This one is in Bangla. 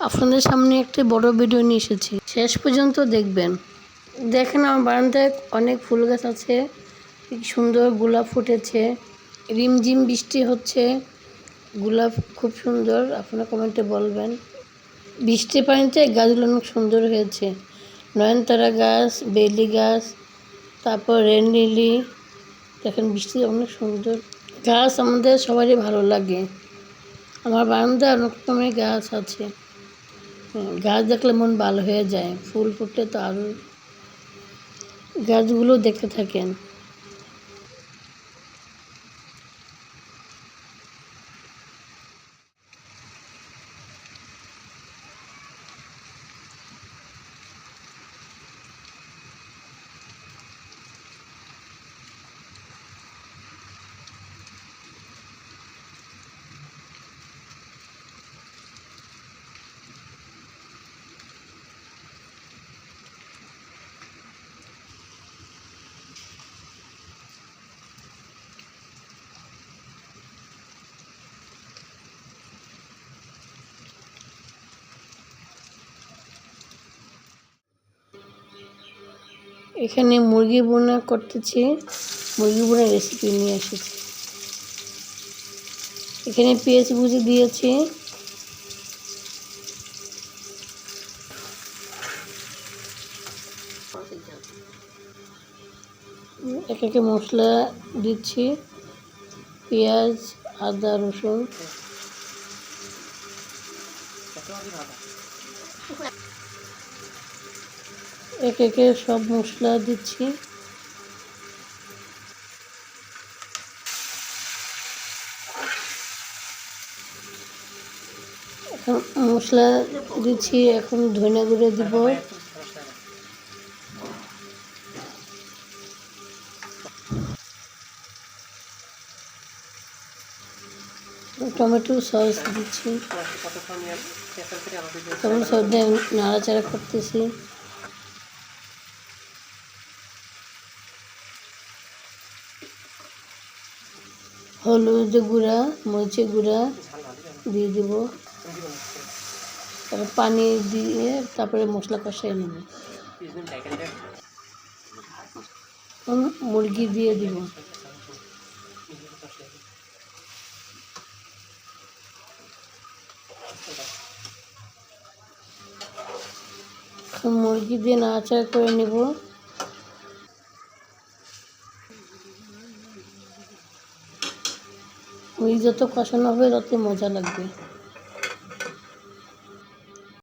আপনাদের সামনে একটি বড় ভিডিও নিয়ে এসেছি, শেষ পর্যন্ত দেখবেন। দেখেন আমার বারান্দায় অনেক ফুল গাছ আছে, কি সুন্দর গোলাপ ফুটেছে, রিমঝিম বৃষ্টি হচ্ছে, গোলাপ খুব সুন্দর। আপনারা কমেন্টে বলবেন। বৃষ্টির পানিতে গাছগুলো অনেক সুন্দর হয়েছে। নয়নতারা গাছ, বেলি গাছ, তারপর রেন লিলি। দেখেন বৃষ্টি অনেক সুন্দর গাছ, আমাদের সবারই ভালো লাগে। আমার বারান্দায় অনেক রকমের গাছ আছে। গাছ দেখলে মন ভালো হয়ে যায়, ফুল ফুটলে তো আরও। গাছগুলো দেখতে থাকেন। এখানে মুরগি বোনা করতেছি, মুরগি বোনা রেসিপি নিয়ে এসেছি। এখানে পেঁয়াজ কুচি দিয়েছি, এক একে মশলা দিচ্ছি, পেঁয়াজ, আদা, রসুন। এক একে সব মশলা দিচ্ছি। এখন মশলা দিচ্ছি, এখন ধনে গুঁড়ো দিব, টমেটো সস দিচ্ছি, টমেটো সস দিয়ে নাড়াচাড়া করতেছি। হলুদ গুঁড়া, মরিচের গুঁড়া দিয়ে দিব, তারপর পানি দিয়ে তারপরে মশলা কষাই নেব। মুরগি দিয়ে দিব, মুরগি দিয়ে নাড়াচাড়া করে নেব। মুরগি যত কষানো হবে তত মজা লাগবে।